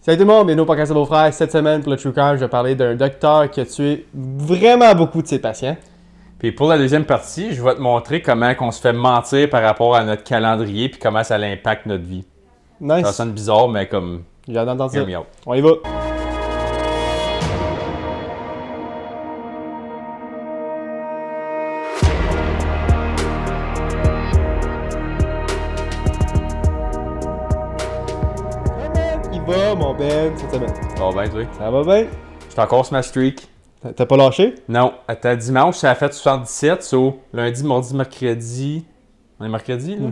Salut tout le monde, bienvenue au podcast de vos frères. Cette semaine, pour le True Crime, je vais parler d'un docteur qui a tué vraiment beaucoup de ses patients. Puis pour la deuxième partie, je vais te montrer comment on se fait mentir par rapport à notre calendrier puis comment ça impacte notre vie. Nice. Ça sonne bizarre, mais comme... J'ai hâte d'entendre ça. hear me out. On y va. Il va, mon Ben, cette semaine. Ça va bien, toi? Ça va bien? Je suis encore sur ma streak. T'as pas lâché? Non, attends, dimanche, ça a fait 77, so lundi, mardi, mercredi... On est mercredi, là?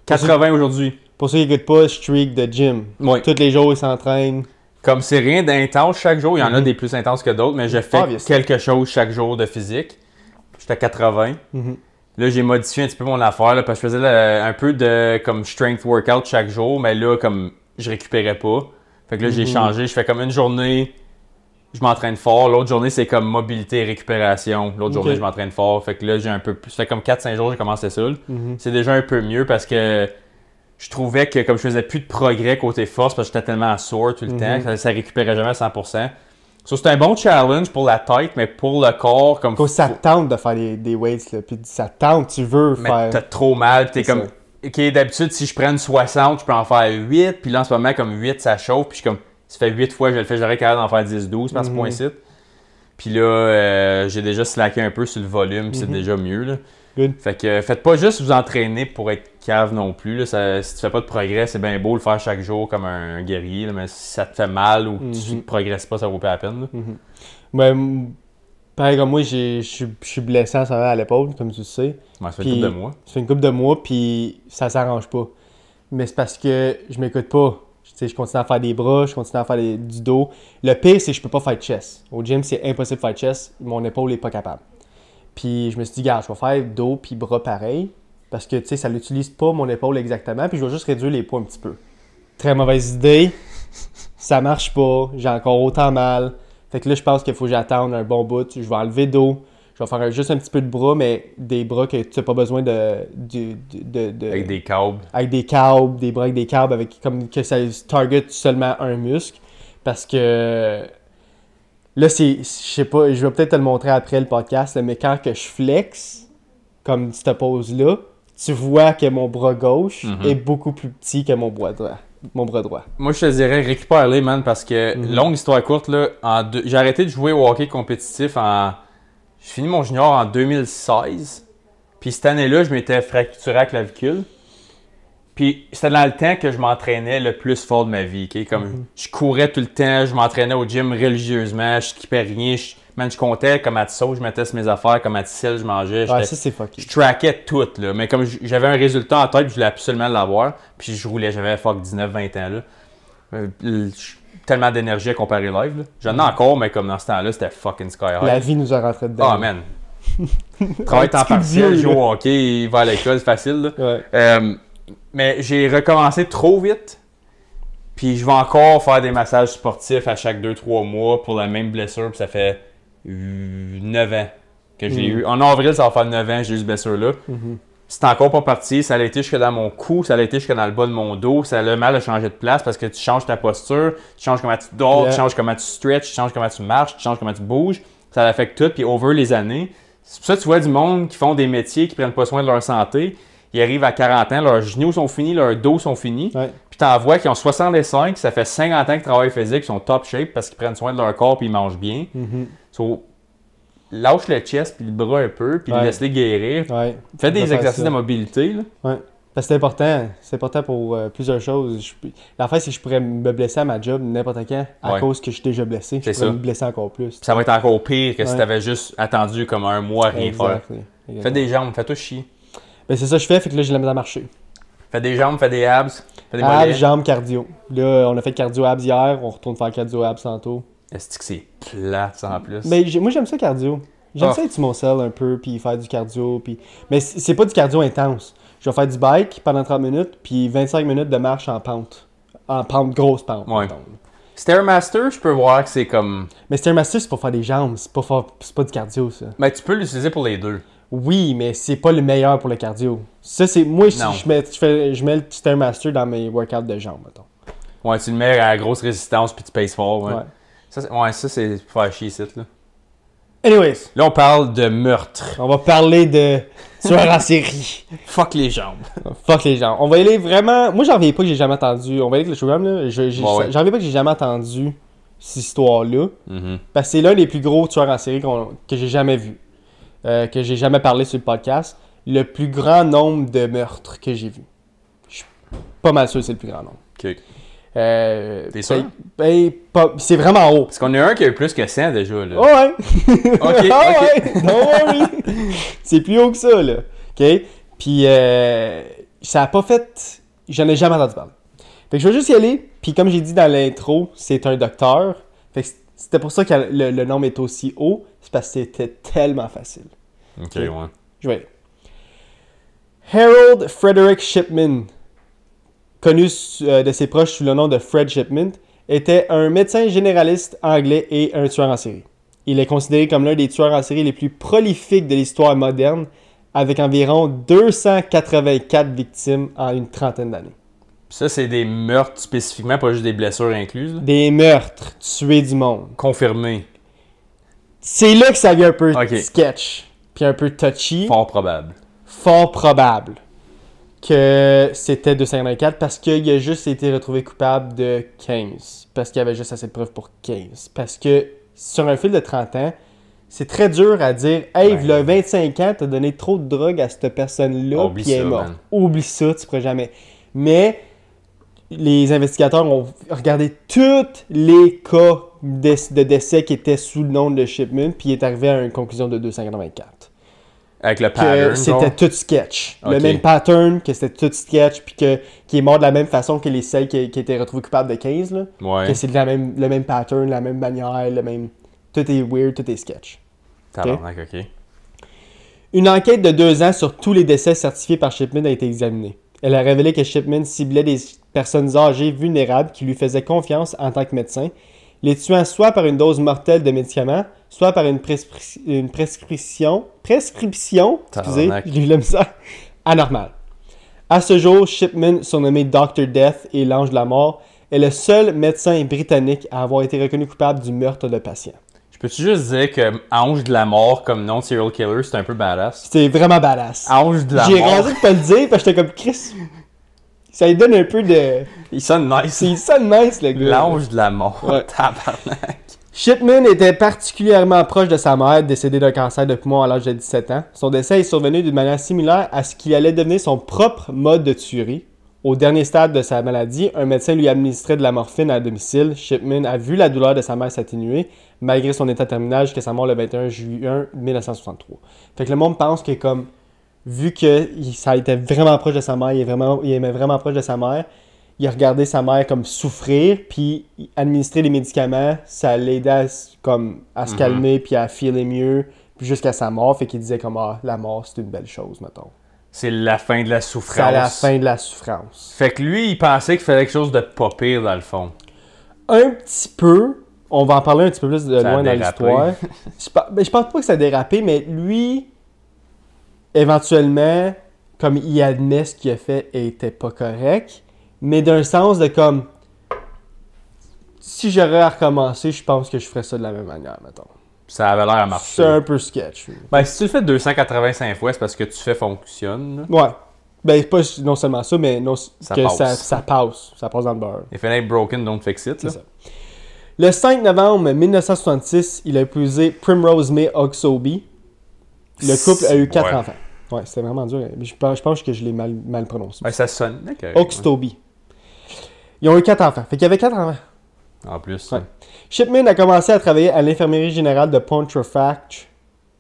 80 aujourd'hui. Pour ceux qui n'écoutent pas, streak de gym. Oui. Tous les jours, ils s'entraînent. Comme c'est rien d'intense chaque jour, il y en a des plus intenses que d'autres, mais je fais Obviously. quelque chose chaque jour de physique. J'étais à 80. Là, j'ai modifié un petit peu mon affaire là, parce que je faisais un peu de comme strength workout chaque jour, mais là, comme je récupérais pas. Fait que là, j'ai changé. Je fais comme une journée, je m'entraîne fort. L'autre journée, c'est comme mobilité et récupération. L'autre journée, je m'entraîne fort. Fait que là, j'ai un peu plus. Ça fait comme 4-5 jours que j'ai commencé ça. C'est déjà un peu mieux parce que je trouvais que comme je faisais plus de progrès côté force parce que j'étais tellement sore tout le temps, ça récupérait jamais à 100%. So, c'est un bon challenge pour la tête, mais pour le corps, comme... Quand ça tente de faire des weights, là, puis ça tente, tu veux Mais faire... t'as trop mal, puis t'es C'est comme... OK, d'habitude, si je prends une 60, je peux en faire 8, puis là, en ce moment, comme 8, ça chauffe, puis je suis comme... Ça fait 8 fois que je le fais, j'aurais capable d'en faire 10-12 par ce point-ci. Puis là, j'ai déjà slacké un peu sur le volume, puis c'est déjà mieux, là. Good. Fait que faites pas juste vous entraîner pour être cave non plus. Là. Si tu fais pas de progrès, c'est bien beau le faire chaque jour comme un guerrier, là, mais si ça te fait mal ou que tu ne progresses pas, ça vaut pas la peine. Là. Ben, pareil comme moi, je suis blessé en ce moment à l'épaule, comme tu le sais. Ouais, ça fait Puis, une couple de mois. Ça fait une couple de mois, puis ça s'arrange pas. Mais c'est parce que je m'écoute pas. Tu sais, je continue à faire des bras, je continue à faire du dos. Le pire, c'est que je peux pas faire de chest. Au gym, c'est impossible de faire de chest. Mon épaule est pas capable. Puis je me suis dit, gars, je vais faire dos puis bras pareil. Parce que, tu sais, ça l'utilise pas mon épaule exactement. Puis je vais juste réduire les poids un petit peu. Très mauvaise idée. Ça marche pas. J'ai encore autant mal. Fait que là, je pense qu'il faut que j'attende un bon bout. Je vais enlever dos. Je vais faire juste un petit peu de bras, mais des bras que tu n'as pas besoin de... Avec des câbles. Avec des câbles, des bras avec des câbles, avec comme que ça target seulement un muscle. Parce que... Là, je sais pas, je vais peut-être te le montrer après le podcast, là, mais quand que je flex, comme cette pose-là, tu vois que mon bras gauche est beaucoup plus petit que mon bras droit. Moi, je te dirais, récupère-les, man, parce que, longue histoire courte, là, j'ai arrêté de jouer au hockey compétitif j'ai fini mon junior en 2016. Puis cette année-là, je m'étais fracturé la clavicule. Puis c'était dans le temps que je m'entraînais le plus fort de ma vie. Okay? Comme je courais tout le temps, je m'entraînais au gym religieusement, je skippais rien. Je comptais comme à Tissot, je mettais sur mes affaires, comme à Tissel, je mangeais. Ouais, ça c'est fucké. Je trackais tout, là. Mais comme j'avais un résultat en tête, je voulais absolument l'avoir. Puis je roulais, j'avais 19-20 ans. Là. Tellement d'énergie à comparer live. Là. J'en ai encore, mais comme dans ce temps-là, c'était fucking sky high. La vie nous a rentré dedans. Ah, man. Travailler temps partiel, jouer au hockey, va à l'école, c'est facile. Là. Ouais. Mais j'ai recommencé trop vite. Puis je vais encore faire des massages sportifs à chaque 2-3 mois pour la même blessure. Puis ça fait 9 ans que j'ai eu. En avril, ça va faire 9 ans que j'ai eu cette blessure-là. C'est encore pas parti. Ça a été jusque dans mon cou, ça a été jusque dans le bas de mon dos. Ça a le mal à changer de place parce que tu changes ta posture, tu changes comment tu dors, tu changes comment tu stretches, tu changes comment tu marches, tu changes comment tu bouges. Ça affecte tout. Puis over les années, c'est pour ça que tu vois du monde qui font des métiers, qui prennent pas soin de leur santé. Ils arrivent à 40 ans, leurs genoux sont finis, leurs dos sont finis. Ouais. Puis t'en vois qui ont 65, ça fait 50 ans qu'ils travaillent physique, ils sont top shape parce qu'ils prennent soin de leur corps et ils mangent bien. So, lâche le chest puis le bras un peu, puis laisse-les guérir. Ouais. Fais des exercices de mobilité. Là. Ouais. Parce que c'est important. C'est important pour plusieurs choses. L'affaire, c'est que je pourrais me blesser à ma job n'importe quand à cause que je suis déjà blessé. Je pourrais me blesser encore plus. Puis ça va être encore pire que si t'avais juste attendu comme un mois à rien faire. Fais des jambes, fais-toi chier. Ben c'est ça que je fais, fait que là j'ai la misère à marcher. Fais des jambes, fais des abs, fais des abs, mollets. jambes, cardio. Là, on a fait cardio abs hier, on retourne faire cardio abs tantôt. Est-ce que c'est plat ça en plus? Mais moi j'aime ça cardio. J'aime ça être sur mon sel un peu, puis faire du cardio. Puis... Mais c'est pas du cardio intense. Je vais faire du bike pendant 30 minutes, puis 25 minutes de marche en pente. En pente, grosse pente. Ouais. Stairmaster, je peux voir que c'est comme... Mais Stairmaster, c'est pour faire des jambes, c'est pas du cardio ça. Mais tu peux l'utiliser pour les deux. Oui, mais c'est pas le meilleur pour le cardio. Ça, c'est moi, je mets le Stairmaster dans mes workouts de jambes, mettons. Ouais, tu le mets à grosse résistance puis tu pèses fort. Ouais. Ouais. Ça c'est pour faire chier ici. Là. Anyways, Là, on parle de meurtre. on va parler de tueurs en série. Fuck les jambes. Fuck les gens. On va y aller vraiment. Moi, j'en reviens pas que j'ai jamais entendu. On va y aller avec le showgram, là. Ouais. J'en reviens pas que j'ai jamais entendu cette histoire-là. Mm-hmm. Parce que c'est l'un des plus gros tueurs en série que j'ai jamais vu. Que j'ai jamais parlé sur le podcast. Le plus grand nombre de meurtres que j'ai vu. Je suis pas mal sûr que c'est le plus grand nombre. Ok. T'es sûr? C'est vraiment haut. Parce qu'on a un qui a eu plus que 100 déjà. Là. Ouais! Ok, Ah ok. ouais! Non, oui! C'est plus haut que ça, là. OK? Puis, ça a pas fait... J'en ai jamais entendu parler. Fait que je vais juste y aller. Puis, comme j'ai dit dans l'intro, c'est un docteur. Fait que c'était pour ça que le nombre est aussi haut. C'est parce que c'était tellement facile. Ok, ouais. Je vais y aller. Harold Frederick Shipman, connu de ses proches sous le nom de Fred Shipman, était un médecin généraliste anglais et un tueur en série. Il est considéré comme l'un des tueurs en série les plus prolifiques de l'histoire moderne, avec environ 284 victimes en une trentaine d'années. Ça, c'est des meurtres spécifiquement, pas juste des blessures incluses. Là. Des meurtres, tuer du monde. Confirmé. C'est là que ça devient un peu Ok. sketch, puis un peu touchy. Fort probable. Fort probable que c'était 254 parce qu'il a juste été retrouvé coupable de 15. Parce qu'il y avait juste assez de preuves pour 15. Parce que sur un fil de 30 ans, c'est très dur à dire « Hey, v'là 25 ans, t'as donné trop de drogue à cette personne-là, Oublie puis elle est ça, morte. man. » Oublie ça, tu pourras jamais. Mais les investigateurs ont regardé tous les cas de décès qui étaient sous le nom de Shipman, puis il est arrivé à une conclusion de 284. Avec le Que pattern. c'était genre. tout sketch. Le Ok. même pattern, que c'était tout sketch, puis qu'il est mort de la même façon que les celles qui étaient retrouvées coupables de 15. Là. Ouais. Que c'est le même pattern, la même manière, le même... Tout est weird, tout est sketch. Tabarnak, ok. Une enquête de 2 ans sur tous les décès certifiés par Shipman a été examinée. Elle a révélé que Shipman ciblait des personnes âgées vulnérables qui lui faisaient confiance en tant que médecin, les tuant soit par une dose mortelle de médicaments, soit par une prescription, excusez, Tabarnak. j'ai eu la misère, anormale. À ce jour, Shipman, surnommé Dr. Death et l'ange de la mort, est le seul médecin britannique à avoir été reconnu coupable du meurtre de patients. Je peux-tu juste dire que Ange de la mort comme nom de serial killer, c'est un peu badass? C'est vraiment badass. Ange de la J'ai mort. rasé de pas le dire parce que j'étais comme Chris. Ça lui donne un peu de. Il sonne nice. C'est ça de nice, le gars. L'ange de la mort. Ouais. Tabarnak. Shipman était particulièrement proche de sa mère, décédée d'un cancer de poumon à l'âge de 17 ans. Son décès est survenu d'une manière similaire à ce qui allait devenir son propre mode de tuerie. Au dernier stade de sa maladie, un médecin lui administrait de la morphine à domicile. Shipman a vu la douleur de sa mère s'atténuer, malgré son état terminal, jusqu'à sa mort le 21 juin 1963. Fait que le monde pense que comme, vu que ça était vraiment proche de sa mère, il aimait vraiment proche de sa mère, il a regardé sa mère comme souffrir, puis administrer des médicaments, ça l'aidait à se calmer, puis à filer mieux, puis jusqu'à sa mort. Fait qu'il disait comme, ah, la mort, c'est une belle chose, mettons. C'est la fin de la souffrance. C'est à la fin de la souffrance. Fait que lui, il pensait qu'il fallait quelque chose de pas pire dans le fond. Un petit peu, on va en parler un petit peu plus de Ça a loin dans dérapé. l'histoire. Je pense pas que ça a dérapé, mais lui, éventuellement, comme il admet ce qu'il a fait était pas correct, mais d'un sens de comme, si j'aurais à recommencer, je pense que je ferais ça de la même manière, mettons. Ça avait l'air à marcher. C'est un peu sketch. Ben, si tu le fais 285 fois, c'est parce que tu fais fonctionne. là. Ouais. Ben, pas non seulement ça, mais non, Ça que passe. ça passe. Ça passe dans le beurre. If it ain't broken, don't fix it. C'est Là. ça. Le 5 novembre 1966, il a épousé Primrose May Oxoby. Le couple a eu 4 Ouais. enfants. Ouais, c'était vraiment dur. Mais je pense que je l'ai mal prononcé. Ben, ça sonne. Okay, Oxtoby. Ils ont eu 4 enfants. Fait qu'il y avait 4 enfants. En plus. Ouais. Shipman a commencé à travailler à l'infirmerie générale de Pontefract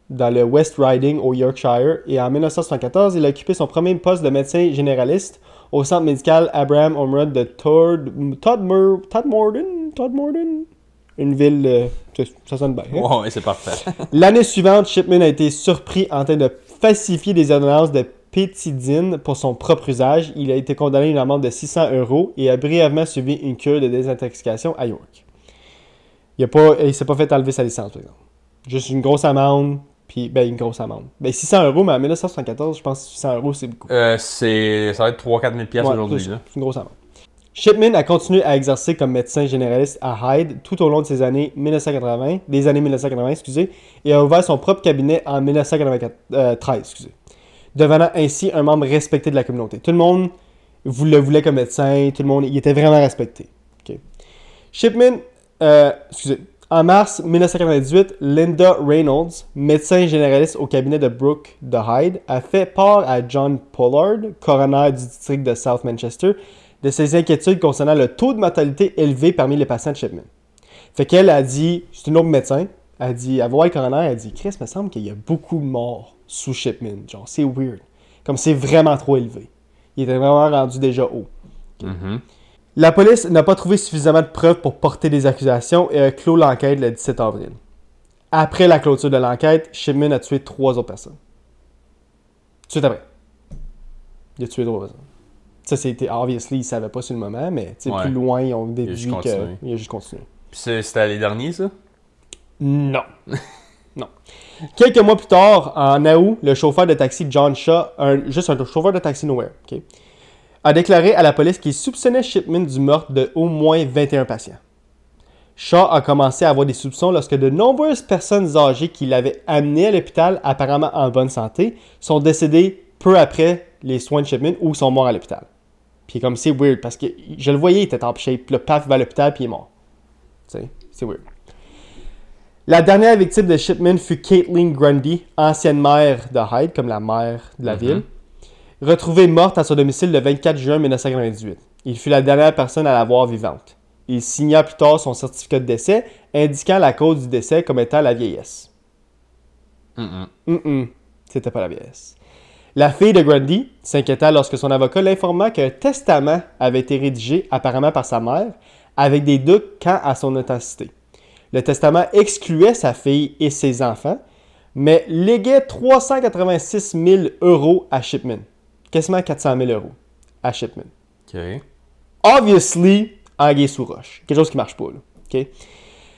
dans le West Riding au Yorkshire et en 1974, il a occupé son premier poste de médecin généraliste au centre médical Abraham Ormond de Todmorden, une ville, ça sonne bien. Hein? Ouais, c'est parfait. L'année suivante, Shipman a été surpris en train de falsifier des ordonnances de pétidine pour son propre usage. Il a été condamné à une amende de 600 € et a brièvement suivi une cure de désintoxication à York. Il s'est pas fait enlever sa licence, par exemple. Juste une grosse amende, puis une grosse amende. 600 €, mais en 1974, je pense que 600 € c'est beaucoup. Ça va être 3-4 000 piastres Ouais, aujourd'hui. c'est Là. une grosse amende. Shipman a continué à exercer comme médecin généraliste à Hyde tout au long de ses années 1980, des années 1980, et a ouvert son propre cabinet en 1993, devenant ainsi un membre respecté de la communauté. Tout le monde le voulait comme médecin, tout le monde, il était vraiment respecté. Okay. Shipman, en mars 1998, Linda Reynolds, médecin généraliste au cabinet de Brooke de Hyde, a fait part à John Pollard, coroner du district de South Manchester, de ses inquiétudes concernant le taux de mortalité élevé parmi les patients de Shipman. Fait qu'elle a dit, c'est une autre médecin, elle va voir le coroner, elle a dit, Chris, il me semble qu'il y a beaucoup de morts sous Shipman. Genre, c'est weird. Comme c'est vraiment trop élevé. Il était vraiment rendu déjà haut. Mm-hmm. La police n'a pas trouvé suffisamment de preuves pour porter des accusations et a clos l'enquête le 17 avril. Après la clôture de l'enquête, Shipman a tué 3 autres personnes. Tout de suite après. Il a tué 3 personnes. Ça, c'était obviously, ils ne savaient pas sur le moment, mais plus loin, ils ont déduit qu'il a juste continué. Puis c'était les derniers, ça? Non. Non. Quelques mois plus tard, en août, le chauffeur de taxi John Shaw, juste un chauffeur de taxi nowhere, a déclaré à la police qu'il soupçonnait Shipman du meurtre de au moins 21 patients. Shaw a commencé à avoir des soupçons lorsque de nombreuses personnes âgées qu'il avait amenées à l'hôpital, apparemment en bonne santé, sont décédées peu après les soins de Shipman ou sont morts à l'hôpital. Puis comme c'est weird, parce que je le voyais, il était top shape, le paf va à l'hôpital puis il est mort. C'est weird. La dernière victime de Shipman fut Caitlin Grundy, ancienne maire de Hyde, comme la maire de la ville, retrouvée morte à son domicile le 24 juin 1998. Il fut la dernière personne à la voir vivante. Il signa plus tard son certificat de décès, indiquant la cause du décès comme étant la vieillesse. C'était pas la vieillesse. La fille de Grundy s'inquiéta lorsque son avocat l'informa qu'un testament avait été rédigé, apparemment par sa mère, avec des doutes quant à son authenticité. Le testament excluait sa fille et ses enfants, mais léguait 386 000 € à Shipman. Quasiment 400 000 € à Shipman. OK. Obviously, anguille sous roche. Quelque chose qui marche pas, là. Okay?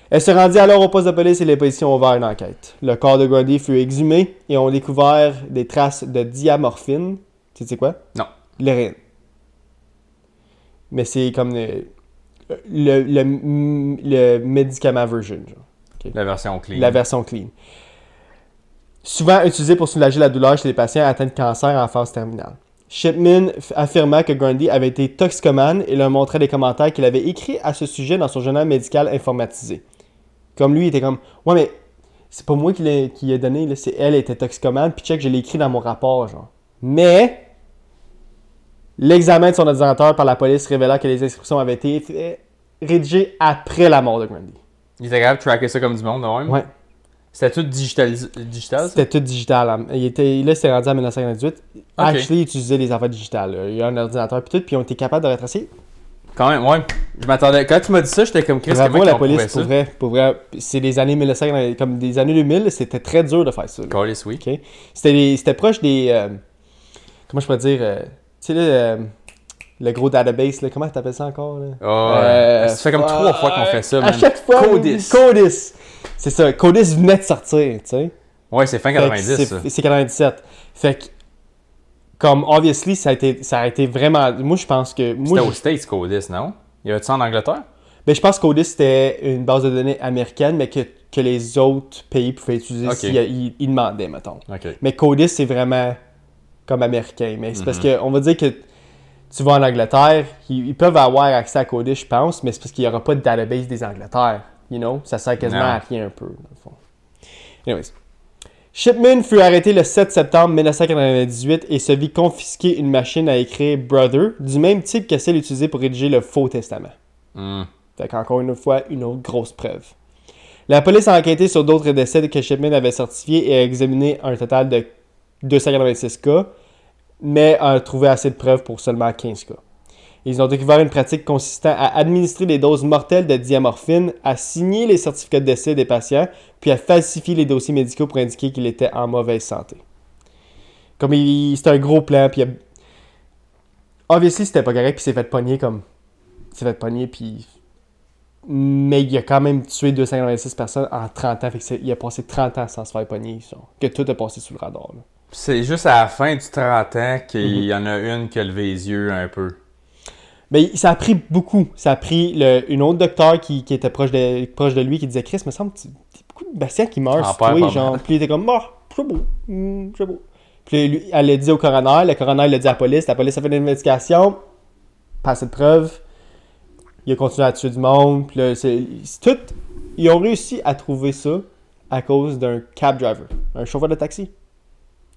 Elle se rendit alors au poste de police et les policiers ont ouvert une enquête. Le corps de Grundy fut exhumé et ont découvert des traces de diamorphine. Tu sais quoi? Non. L'héroïne. Mais c'est comme le médicament version. Genre. Okay? La version clean. La version clean. Souvent utilisée pour soulager la douleur chez les patients atteints de cancer en phase terminale. Shipman affirma que Grundy avait été toxicomane et leur montrait des commentaires qu'il avait écrits à ce sujet dans son journal médical informatisé. Comme lui, il était comme « Ouais, mais c'est pas moi qui l'ai donné, là, c'est elle qui était toxicomane, puis check, je l'ai écrit dans mon rapport, genre. » Mais l'examen de son ordinateur par la police révéla que les inscriptions avaient été rédigées après la mort de Grundy. Il était capable de tracker ça comme du monde, non? Ouais. C'était tout digital, ça? C'était tout digital. Là, c'était rendu en 1998. Okay. Actually, il utilisait les affaires digitales. Là. Il y a un ordinateur puis tout, puis on était capable de retracer. Quand même, ouais. Je m'attendais. Quand tu m'as dit ça, j'étais comme Chris. Bravo la police, pour vrai. C'est les années 1900, comme des années 2000, c'était très dur de faire ça. Police, oui. Okay? C'était proche des... comment je peux dire... tu sais, là, le gros database, là, comment tu appelles ça encore? Là? Ça fait comme 3 fois qu'on fait ça. À chaque fois. Codis. C'est ça. Codis venait de sortir, tu sais. Ouais, c'est fin 90, ça. C'est 97. Fait que, comme, obviously, ça a été vraiment... Moi, je pense que... C'était aux States, Codis, non? Y avait-tu ça en Angleterre? Ben, je pense que Codis, c'était une base de données américaine, mais que les autres pays pouvaient utiliser s'ils demandaient, mettons. Okay. Mais Codis, c'est vraiment comme américain. Mais c'est parce qu'on va dire que tu vas en Angleterre, ils peuvent avoir accès à Codis, je pense, mais c'est parce qu'il n'y aura pas de database des Angleterres. You know? Ça sert quasiment à rien un peu, dans le fond. Anyways. Shipman fut arrêté le 7 septembre 1998 et se vit confisquer une machine à écrire Brother, du même type que celle utilisée pour rédiger le faux testament. Fait qu'encore une fois, une autre grosse preuve. La police a enquêté sur d'autres décès que Shipman avait certifiés et a examiné un total de 286 cas, mais a trouvé assez de preuves pour seulement 15 cas. Ils ont découvert une pratique consistant à administrer des doses mortelles de diamorphine, à signer les certificats de décès des patients, puis à falsifier les dossiers médicaux pour indiquer qu'il était en mauvaise santé. Comme c'était un gros plan, puis obviously c'était pas correct, puis il s'est fait pogner comme... Il s'est fait pogner, puis... Mais il a quand même tué 296 personnes en 30 ans, fait qu'il a passé 30 ans sans se faire pogner, que tout a passé sous le radar. Là. C'est juste à la fin du 30 ans qu'il y en a une qui a levé les yeux un peu. Mais ça a pris beaucoup. Ça a pris une autre docteur qui était proche de lui qui disait Chris, me semble, beaucoup de patients qui meurent sur toi. Genre, puis il était comme, c'est beau, c'est beau. Puis lui, elle l'a dit au coroner, le coroner l'a dit à la police a fait une investigation, pas assez de preuves, il a continué à tuer du monde. Puis là, c'est tout. Ils ont réussi à trouver ça à cause d'un cab driver, un chauffeur de taxi.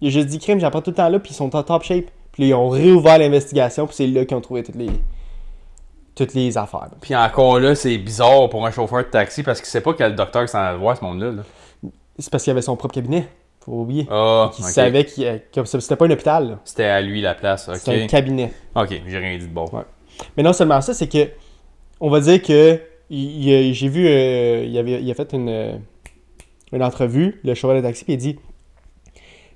Il a juste dit crime, j'apprends tout le temps là, puis ils sont en top shape. Puis là, ils ont réouvert l'investigation, puis c'est là qu'ils ont trouvé toutes les affaires. Puis encore là, c'est bizarre pour un chauffeur de taxi parce qu'il sait pas quel docteur s'en allait voir ce monde-là. Là. C'est parce qu'il avait son propre cabinet. Faut oublier. Il savait que c'était pas un hôpital. Là. C'était à lui la place. Okay. C'était un cabinet. Ok, j'ai rien dit de bon. Ouais. Mais non seulement ça, c'est que on va dire que j'ai vu il a fait une entrevue, le chauffeur de taxi, puis il dit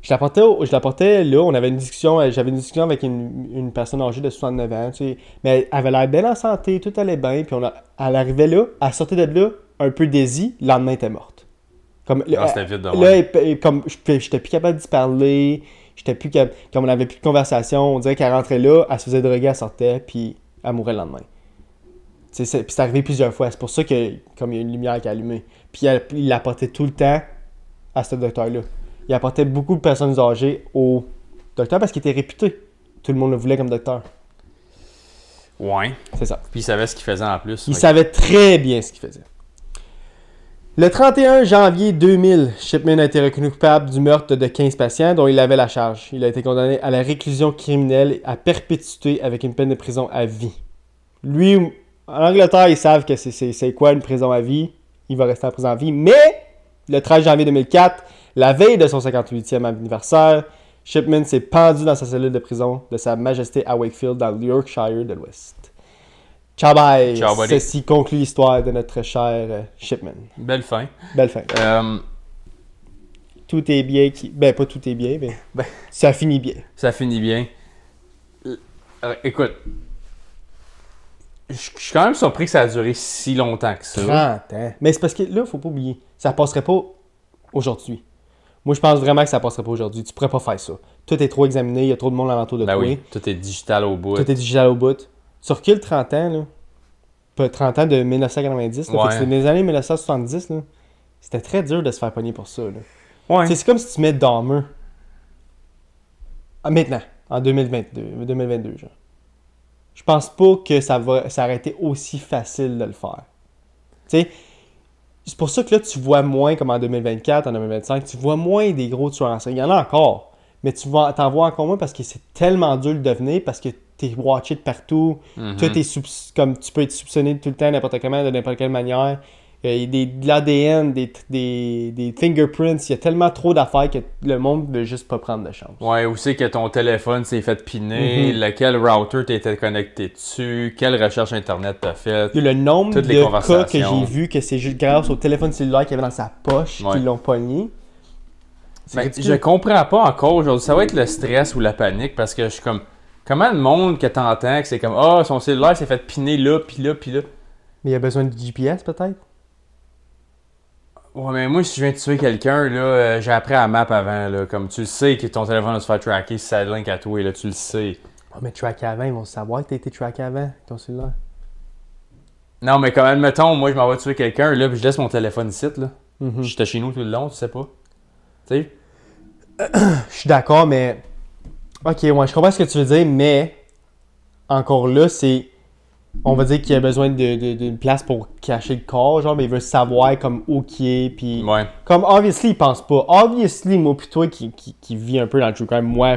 je l'apportais là, j'avais une discussion avec une personne âgée de 69 ans, tu sais, mais elle avait l'air bien en santé, tout allait bien, puis elle arrivait là, elle sortait de là un peu désy, le lendemain elle était morte. Comme c'était vite de là, comme j'étais plus capable d'y parler, comme on n'avait plus de conversation, on dirait qu'elle rentrait là, elle se faisait droguer, elle sortait, puis elle mourait le lendemain. Puis c'est arrivé plusieurs fois, c'est pour ça que comme il y a une lumière qui est allumée. Puis il l'apportait tout le temps à ce docteur-là. Il apportait beaucoup de personnes âgées au docteur parce qu'il était réputé. Tout le monde le voulait comme docteur. Ouais. C'est ça. Puis il savait ce qu'il faisait en plus. Il savait très bien ce qu'il faisait. Le 31 janvier 2000, Shipman a été reconnu coupable du meurtre de 15 patients dont il avait la charge. Il a été condamné à la réclusion criminelle à perpétuité avec une peine de prison à vie. Lui, en Angleterre, ils savent que c'est quoi une prison à vie. Il va rester en prison à vie. Mais, le 13 janvier 2004, la veille de son 58e anniversaire, Shipman s'est pendu dans sa cellule de prison de Sa Majesté à Wakefield, dans le Yorkshire de l'Ouest. Ciao bye! Ciao, buddy. Ceci conclut l'histoire de notre cher Shipman. Belle fin. Belle fin. Tout est bien Ben, pas tout est bien, mais ça finit bien. Ça finit bien. Écoute, je suis quand même surpris que ça a duré si longtemps que ça. 30 ans. Mais c'est parce que là, faut pas oublier, ça passerait pas aujourd'hui. Moi, je pense vraiment que ça passerait pas aujourd'hui. Tu pourrais pas faire ça. Tout est trop examiné, il y a trop de monde alentour de toi. Oui, tout est digital au bout. Tout est digital au bout. Tu recules 30 ans, là. Pas 30 ans de 1990, là. Fait que c'était les années 1970, là. C'était très dur de se faire pogner pour ça, là. Ouais. C'est comme si tu mets Dahmer. Maintenant, en 2022, genre. Je pense pas que ça aurait été aussi facile de le faire. Tu sais, c'est pour ça que là, tu vois moins, comme en 2024, en 2025, tu vois moins des gros tueurs en série. Il y en a encore, mais t'en vois encore moins parce que c'est tellement dur de devenir, parce que t'es watché de partout. Tout est comme tu peux être soupçonné tout le temps, n'importe comment, de n'importe quelle manière. Il y a de l'ADN, des fingerprints, il y a tellement trop d'affaires que le monde ne veut juste pas prendre de chance. Ouais, où c'est que ton téléphone s'est fait piner, lequel router t'étais connecté dessus, quelle recherche internet t'as fait. Le nombre de cas que j'ai vu que c'est juste grâce au téléphone cellulaire qu'il y avait dans sa poche qu'ils l'ont pogné. Je comprends pas encore aujourd'hui. Ça va être le stress ou la panique parce que je suis comme. Comment le monde que t'entends que c'est comme son cellulaire s'est fait piner là, pis là, pis là. Mais il y a besoin de GPS peut-être? Ouais, mais moi, si je viens de tuer quelqu'un, là, j'ai appris à map avant, là. Comme tu le sais que ton téléphone va se faire tracker si ça link à toi, là, tu le sais. Oh, mais tracké avant, ils vont savoir que t'as été tracké avant, ton cellulaire. Non, mais comme admettons, moi, je m'en vais tuer quelqu'un, là, puis je laisse mon téléphone ici, là. J'étais chez nous tout le long, tu sais pas. Tu sais? Je suis d'accord, mais. Ok, ouais, je comprends ce que tu veux dire, mais. Encore là, c'est. On va dire qu'il y a besoin d'une place pour cacher le corps, genre, mais il veut savoir comme où qui est, puis... Ouais. Comme, obviously, il pense pas. Obviously, moi puis toi qui vit un peu dans le true crime, moi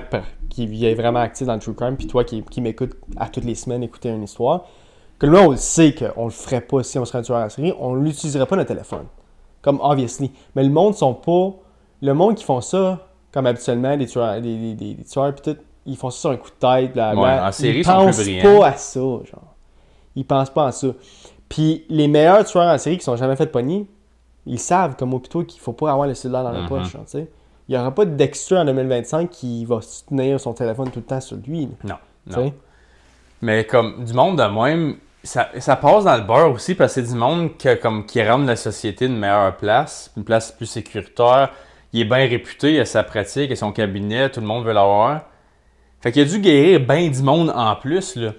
qui est vraiment actif dans le true crime, puis toi qui m'écoute à toutes les semaines écouter une histoire, que là, on le sait qu'on le ferait pas si on serait un tueur en série, on l'utiliserait pas notre téléphone. Comme, obviously. Mais le monde sont pas... Le monde qui font ça, comme habituellement, des tueurs puis tout, ils font ça sur un coup de tête, blablabla. Ouais, en série, ils ils sont plus brillants. pensent pas à ça, genre. Ils pensent pas à ça. Puis les meilleurs tueurs en série qui sont jamais fait pogner, ils savent, comme au plutôt, qu'il faut pas avoir le cellulaire dans la poche. Genre, il n'y aura pas de Dexter en 2025 qui va tenir son téléphone tout le temps sur lui. Là, non. Mais comme du monde de même, ça passe dans le beurre aussi parce que c'est du monde qui rend la société une meilleure place, une place plus sécuritaire. Il est bien réputé, il a sa pratique, il a son cabinet, tout le monde veut l'avoir. Fait qu'il a dû guérir bien du monde en plus, là.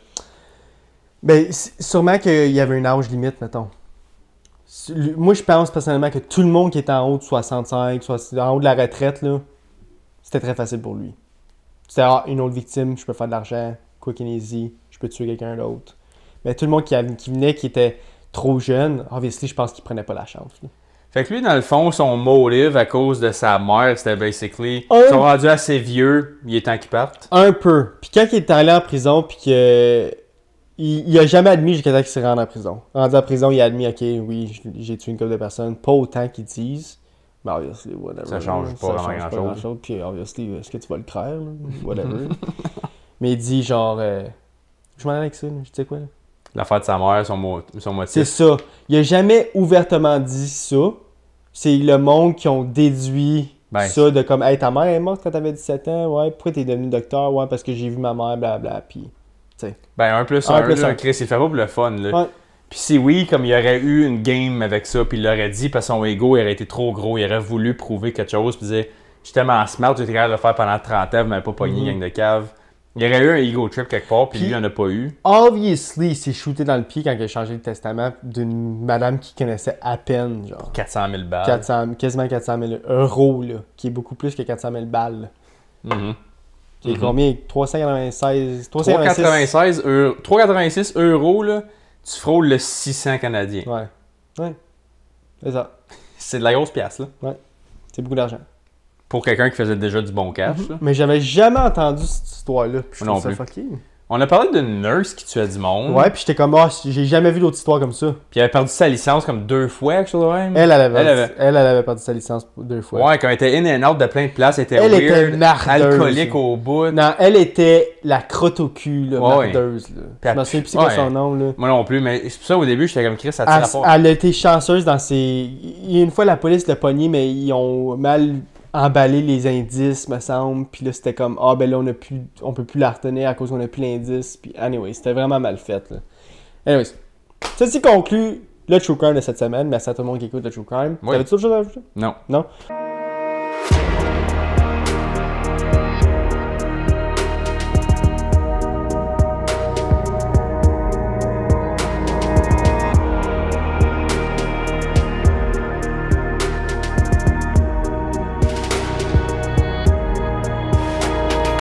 Ben, sûrement qu'il y avait une âge limite, mettons. Moi, je pense personnellement que tout le monde qui est en haut de 65, en haut de la retraite, là, c'était très facile pour lui. C'était une autre victime, je peux faire de l'argent, quick and easy, je peux tuer quelqu'un d'autre. Mais tout le monde qui venait, qui était trop jeune, obviously, je pense qu'il prenait pas la chance. Là. Fait que lui, dans le fond, son motive à cause de sa mère, c'était basically, ils sont rendus assez vieux, il est temps qu'ils partent. Un peu. Puis quand il est allé en prison, puis que il a jamais admis jusqu'à temps qu'il s'est rendu en prison. Rendu en prison, il a admis, ok, oui, j'ai tué une couple de personnes, pas autant qu'ils disent. Mais obviously, whatever. Ça change pas vraiment grand-chose. Puis obviously, est-ce que tu vas le craindre, là? Whatever. Mais il dit genre, je m'en allais avec ça, là. Je sais quoi, là? L'affaire de sa mère, son motif. C'est ça. Il a jamais ouvertement dit ça. C'est le monde qui ont déduit ça de comme, hey, ta mère est morte quand t'avais 17 ans, ouais, pourquoi t'es devenu docteur, ouais, parce que j'ai vu ma mère, blablabla, puis, tu sais. Ben, 1 plus 1, là, Chris, il le fait pas pour le fun, là. Ouais. Puis si oui, comme il aurait eu une game avec ça, puis il l'aurait dit, parce que son ego, il aurait été trop gros, il aurait voulu prouver quelque chose, puis il disait, je suis tellement smart, j'étais capable de le faire pendant 30 ans, vous m'avez pas pogné, gang de cave. Il y aurait eu un ego trip quelque part, puis lui, il en a pas eu. Obviously, il s'est shooté dans le pied quand il a changé le testament d'une madame qu'il connaissait à peine, genre. 400 000 balles. Quasiment 400 000 euros, là, qui est beaucoup plus que 400 000 balles. Qui est combien? 396... 386 euros, là, tu frôles le 600 canadiens. Ouais. C'est ça. C'est de la grosse pièce, là. Ouais. C'est beaucoup d'argent. Pour quelqu'un qui faisait déjà du bon cash, là. Mais j'avais jamais entendu cette histoire-là. Je non trouve plus. ça fucking. On a parlé d'une nurse qui tuait du monde. Ouais, puis j'étais comme, j'ai jamais vu d'autres histoires comme ça. Puis elle avait perdu sa licence comme 2 fois, quelque chose de même. Elle avait perdu sa licence 2 fois. Ouais, quand elle était in and out de plein de places, elle était elle weird, était mardeuse, alcoolique au bout. Non, elle était la crotte au cul, là, mardeuse. Là. Je me souviens plus c'est quoi son nom. Là. Moi non plus, mais c'est pour ça au début, j'étais comme Chris, ça tire à part. Elle a été chanceuse dans ses... Il y a une fois, la police l'a pogné, mais ils ont mal emballé les indices, me semble. Puis là, c'était comme, ben là, on peut plus la retenir à cause qu'on a plus l'indice. Puis anyway, c'était vraiment mal fait. Là. Anyways, ceci conclut le True Crime de cette semaine. Merci à tout le monde qui écoute le True Crime. Oui. T'avais-tu autre chose à ajouter? Non. Non?